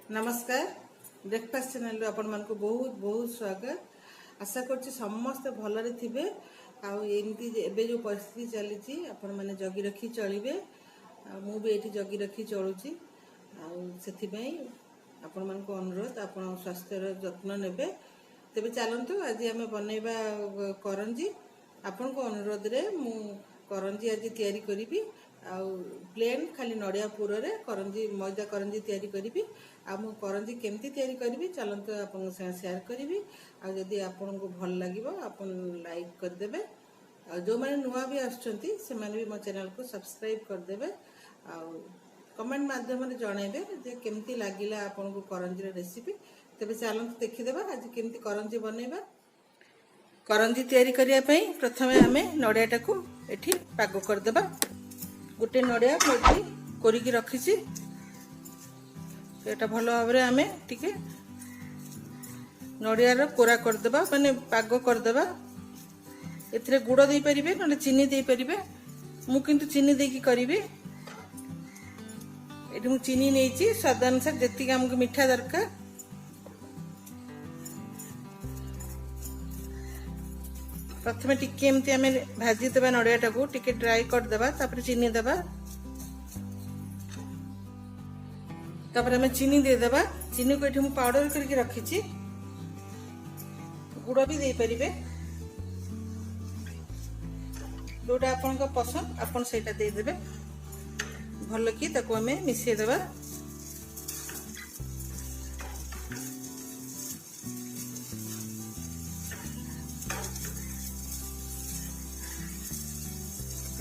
नमस्कार breakfast channel आपण मान को बहुत बहुत स्वागत। आशा करछि समस्त भलरे थिबे। एमती एबे जो परिस्थिति चली आपण माने जगी रखी चलिबे। मु भी एठी जगी रखी चलुछि। सेथि पई आपण मान को अनुरोध आपण स्वास्थ्य रो जत्न नेबे। तेबे चलंतु आज हमें बनैबा करंजी। आपण को अनुरोध रे मु करंजी आज तयारी करिबी। प्लेन खाली नड़िया पुर रे करंजी मैदा करंजी तयारी करिबी। मु करंजी केमती तयारी करिबी चलंतु आपन से शेयर करिबी। जदि आपन को भल लागिबो आपन लाइक कर देबे। जो माने नुवा भी आछंती से माने भी मो चैनल को सब्सक्राइब कर देबे। कमेंट माध्यम रे जणाइबे जे केमती लागिला आपन को करंजी रे रेसिपी। तबे चलंतु देखि देबा आज केमती करंजी बनेबा। करंजी तयारी करिया पई प्रथमे हमें नड़ियाटा को एठी पागो कर देबा। गोटे नड़िया मोटी कोरिकी रखिছি। एटा भलो भाबरे हमें टिके नड़िया रो कोरा कर देबा माने पागो कर देबा। एथरे गुड़ दे परिबे नले चीनी दे परिबे। मु किंतु चीनी देकी करिबी। एठी मु चीनी नेची स्वाद अनुसार जेति हमको मीठा दरकार। प्रथमे टिके एमती हमें भाजी देबा नड़ियाटा को टिके ड्राई कर देबा। तापर चीनी देबा। तापर हमें चीनी दे देबा। चीनी को एठी मु पाउडर करके रखिछि। गुड़ भी दे परिबे। जोटा आपन को पसंद आपन सेटा दे देबे। भलो की ताको हमें मिसे देबा।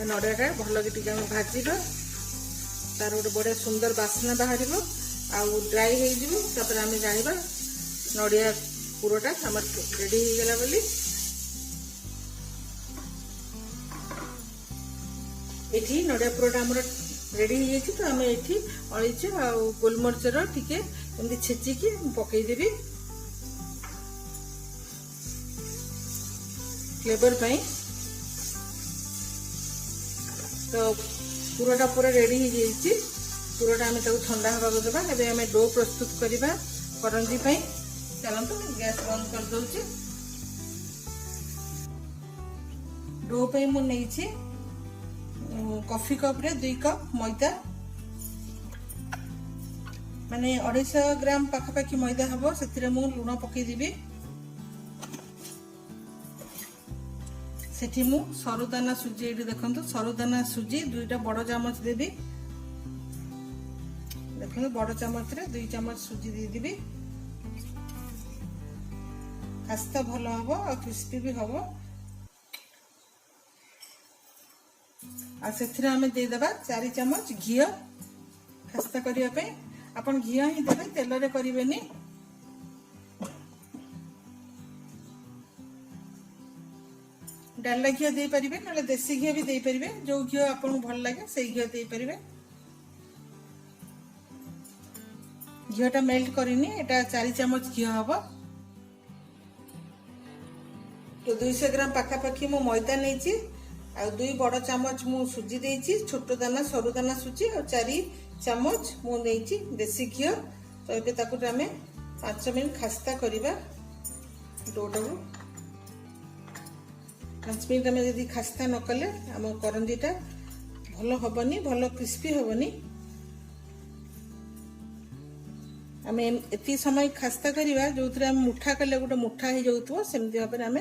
नड़ियाटा भल कि टिके भाजवा। तार गोटे बढ़िया सुंदर बास्ना बाहर ड्राई हो आम जाना नड़िया पुरटा आम रेडी हो गला बोली। एठी नड़िया पुरटा आम रेडी हो जाए तो आम एठी अलैची आ गोलमरिचर टिके एमती छेचिकी पकईदेवी फ्लेवर पाई। तो पुरटा पूरा रेडी हो जाइए। पुरटा आम ठंडा हवा देवा। एबे आम डो प्रस्तुत करवा करंजी पाई। चलते गैस बंद कर दउची। डो पे मु नेछि कॉफी कप रे 2 कप मैदा माने 250 ग्राम पाखापाखि मैदा हबो। सेतिरे मु लुण पकई देबी। सेठी मु सरुदाना सुजी एठी देखंतु सरुदाना सुजी 2टा बड़ चामच देबी। देखंतु बड़ चामच रे 2 चामच सुजी दे देबी। खास्ता भलो हबो और क्रिस्पी भी हबो। आ सेथिरे हमें दे देबा 4 चामच घी खास्ता करिया पे। अपन घी ही देबे तेल रे करिवेनी। डालडा घी दे परिबे नले देसी घी भी दे परिबे। जो घी आपन भल लागे से घी दे परिबे। घीटा मेल्ट करिनी एटा 4 चामच घी हबो। तो 200 ग्राम पाखापाखि मु मैदा नेची आ 2 बड़ चामच मु सुजी देची। छोटो दाना सरू दाना सुजी और 4 चामच मु नेची देसी घी। तो एबे ताकु हमें 5 मिनिट खास्ता करिबा डोटा को। 5 मिनिट में यदि खास्ता न कले आम करंजीटा भल हबनी भल क्रिस्पी हबनी। आम एति समय खास्ता करिबा जो मुठा कले गोटे मुठा हो जाउतबो सेमती भाबे आम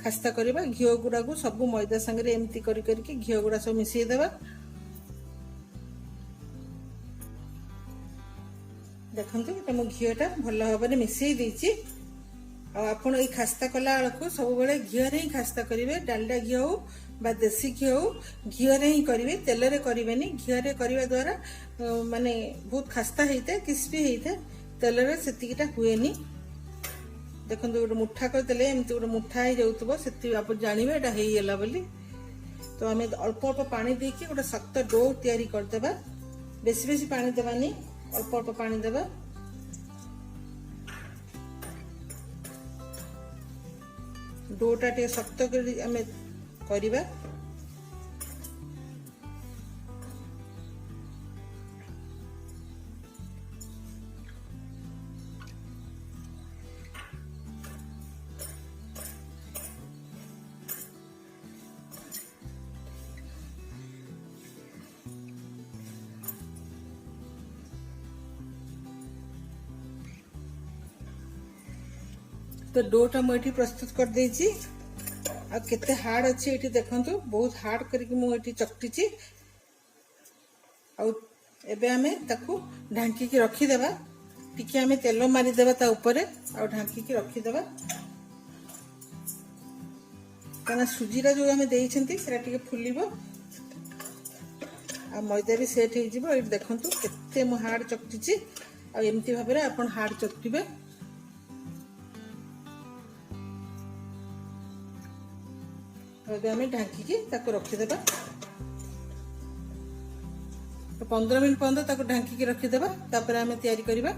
खास्ता करिबा। घी गुड़ा को सब मैदा संगे एमती करी करके घी गुड़ा सब मिसई देबा। देखंतु एटा मो घीटा भल भाबे मिसई देछि। आपण ये खास्ता कला को सब बड़े घी रे ही खास्ता करेंगे। डालडा घी हो बा देसी घी हो घी रे ही करेंगे तेल रे करेंगे। घी रे करने द्वारा माने बहुत खास्ता होता है क्रिस्पी होता है। तेल रे सेतिकीटा हुएनी। देखंतु गोटे मुठा करदेले एमती गोटे मुठा हो जाउतबो सेति आप जानिबे एटा हेई गेला बोली। तो आम अल्प अल्प पानी देकी गोटे सख्त डो तैयारी कर देबा। बेसी बेसी पानी देबानी अल्प अल्प पानी देबा। डोटा टे सख्त कर आम करवा। तो डोटा मुझे प्रस्तुत कर देछि आ केते हार्ड अच्छे ये देखंतु बहुत हार्ड करके मुझे चकटी आबे आम ताकू ढांकी की रखीदेवा टिके आम तेल मारिदेवा ता ऊपर आ ढांकी की रखीदेवा कहना सुजीरा जो आम देइछंती सेरा टिके फुलिबो आ मैदा भी सेट हो जिवो। ये देखंतु केते मु हार्ड चकटी आ एमती भाबरे आपण हार्ड चकटिबे। अब आम ढांकी रखीदेवा तो 15 मिनट पर्यंत ढांकी रखीदेवा तापर आम तैयारी करबा।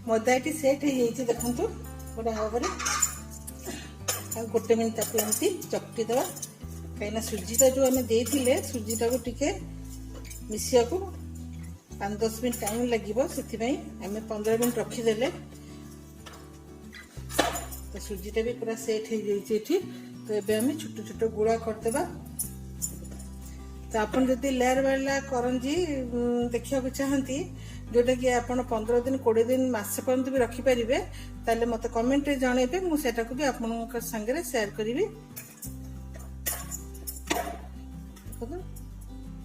मैदा ये सेट हो जाइए देखंतु गोटे भाव में गोटे मिनट एमती चकटी देवा कहीं सुजीटा जो आम देते सुजीटा को टिके मिसिया को 5-10 मिनट टाइम लगे से आम 15 मिनट रखीदे तो सुजीटा भी पूरा सेट हो जाइए। तो ये आम छोट छोट गुड़ा करदेवा। तो आपन जदि लेयर वाला करंजी देखा चाहती जोटा कि आप 15 दिन 20 दिन मासे पर्यंत भी रखिपारे ताले मत कमेंट रे जणेबे मुझे भी आपन संगे शेयर करी।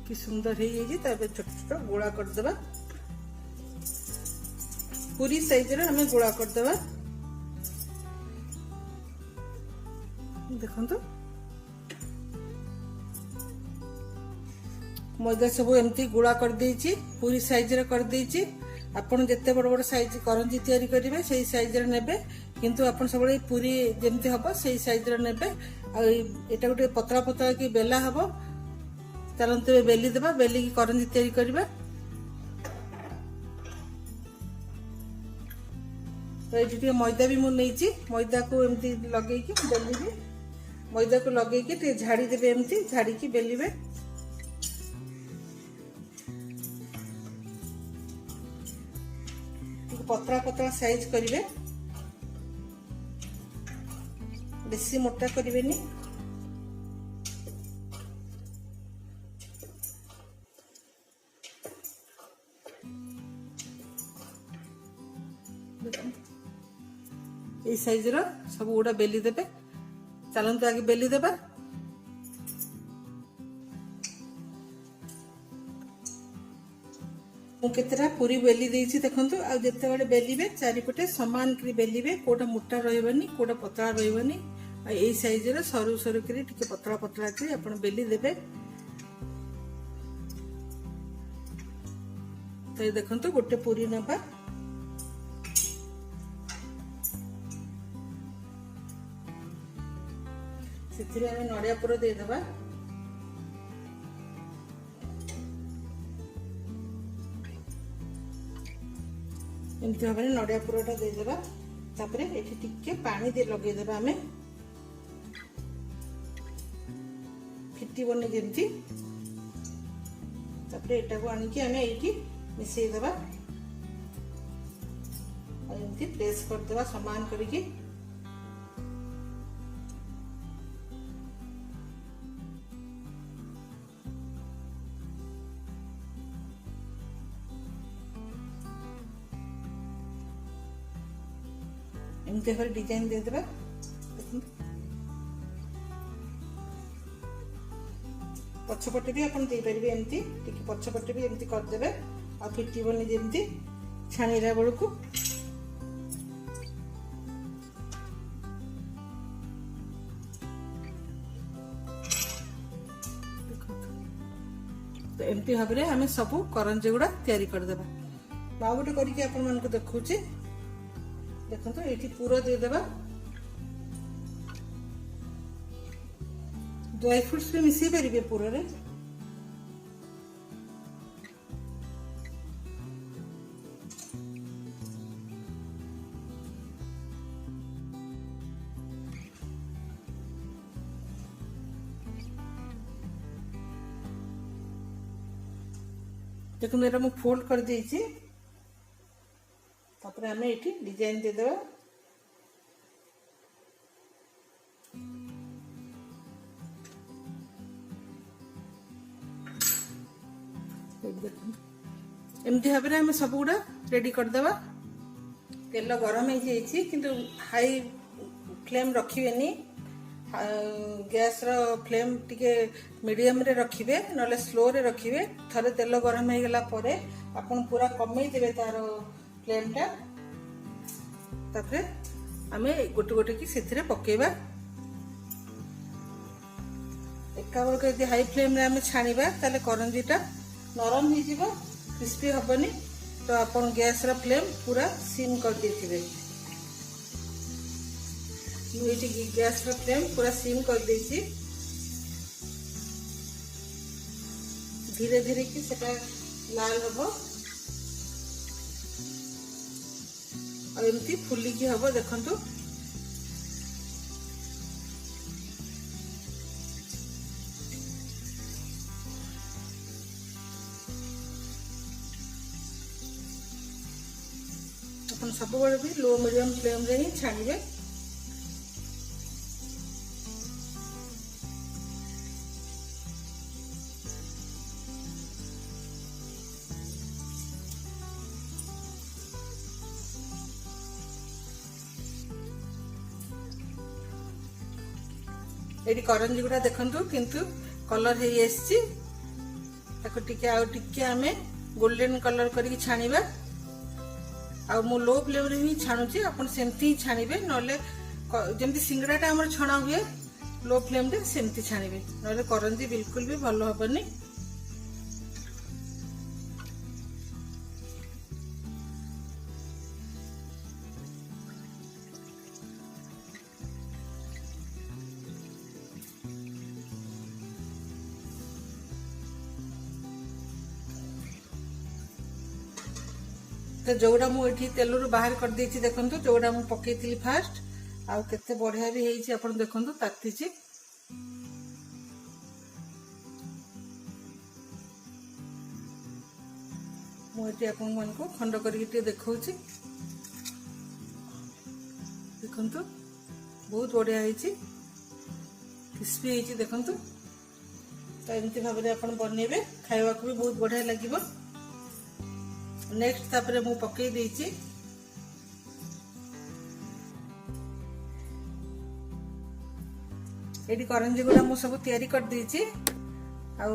कि सुंदर हो जाए छोट छोट गोला करदेवा पूरी साइज रे हमें गोला करदेवा। देखो मैदा सब एमती गुड़ा कर देछि पूरी साइज रे कर देछि। आपन जत्ते बड़ बड़ साइज करंजी तैयारी करिवे सेही साइज रे नेबे किंतु आपन सबले पूरी जेमती हबो सेही साइज रे नेबे। आ एटा गोटे पतला पतला की बेला हबो चलते बेली देबा बेली की करंजी तैयारी करबा। तो ये मैदा भी मुझे नहीं मैदा को एमती लगे बेलिबे मैदा को लगे टे झाड़ी देबे एमती झाड़ी की बेलिबे। पतला पतला साइज करिवे बेसी मोटा करिवेनी। ये साइज रो सब गुड़ा बेली देबे चलते आगे बेली देबा। केतरा पूरी बेली देइछि देखंतु आ जत्ते बडे बेलिबे चारिपटे समान करी बेलिबे कोटा मोटा रहइबनी कोटा पतला रहइबनी आ एई साइज रे सरू सरू करी टिके पतला पतला करी आपण बेली देबे। तो ये देखंतु गोटे पूरी नबा से नड़िया पुर देदेबा। एमती भाव में नड़िया पुरटा देदेबा तापरे एठी टिके पानी दे लगेदेबा आमे फिटिबनी जेमती तापरे एटा को आनिकी आमे एठी मिसई देबा और एमती प्रेस कर देबा समान करिकी। एमती भाव डिजाइन दे देबा। पछपटे भी अपन दे परिबे एमती टिके पछपटे भी एमती कर देबे आ फिटिबनी जेमती छाणीरा बेलकु। तो एमती भाव में आम सब करंजी गुड़ा तैयारी करदेबा। बाउ गोटे करके आपण मानक देखौची देखो तो ये पूरा देदेबा। ड्राई फ्रूट्स भी मिसई पारे पूरा रे। देखो एटा मु फोल्ड कर देइछि तापर आमे एठी डिजाइन दे देबा। एमती भाव में आम सब गुड़ा रेडी कर देबा। तेल गरम हो जाइए किंतु हाई फ्लेम रखिबेनी गैस रो फ्लेम टिके मीडियम रे रखिबे नले स्लो रे रखिबे थरे तेल गरम हो गला परे आपण पूरा कमई देबे तार फ्लेम टा तापरे आमे गोटे गोटे की सेथिरे पकेबा एका बेर के हाई फ्लेम रे आमे छाणीबा ताले करंजीटा नरम हो जिवो क्रिस्पी हबनी तो आपण गैस रो फ्लेम पूरा सिम कर देथिबे मुझे गैस रो फ्लेम पूरा सिम कर देछि धीरे धीरे कि सेटा लाल हबो और एमती फुली की हबो देखंतु अपन सब बड़े भी लो मीडियम फ्लेम रे ही छानिबे एडी करंजी गुडा देखंतु किंतु कलर हे एसची ताको टिके आ टिके आमे गोल्डन कलर करी छानिबा आ मो लो फ्लेम रे ही छानुची अपन सेमती छानिबे नले जेमती सिंगड़ाटा हमर छणा हुए लो फ्लेम रे सेमती छानिबे नले करंजी बिल्कुल भी भलो हबनी तो जोड़ा मुझे तेल रू बाहर कर देछि देखंतु जोड़ा मु पकेइथिली फास्ट आ केते बढ़िया भी हेछि आपण देखंतु तातीछि मुझे आपण मन को खंड करके देखौछि देखंतु बहुत बढ़िया हेछि क्रिस्पी हेछि देखंतु तो एमती भाबरे आपण बनेबे खाइबा को भी बहुत बढ़िया लागिबो नेक्स्ट तापरे मु पकई देछि एडी करंजी गुडा मु सब तयारी कर देछि आ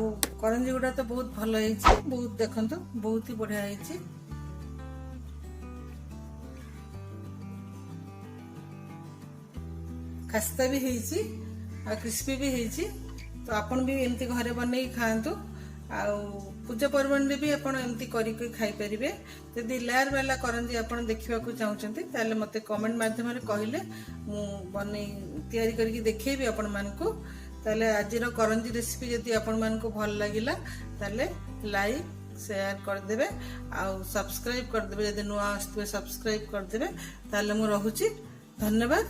करंजी गुडा तो बहुत भलो हेछि बहुत देखंतु बहुत ही बढ़िया हेछि खस्ता भी हेछि आ क्रिस्पी भी हेछि तो आपण भी एमती घरे बनै खांतु आ पूजा पर्वण भी आपण एमती करी खाई परिबे यदि लेयर वाला करंजी आपण देखिबा को चाहउचंती ताले मते कमेंट माध्यम रे कहिले मु बनै तयारी करके देखैबे आपण मान को ताले आज रो करंजी रेसिपी यदि आपण मान को भल लागिला ताले लाइक शेयर कर देबे आ सब्सक्राइब कर देबे यदि नुआ आस्तबे सब्सक्राइब कर देबे ताले मु रहूची धन्यवाद।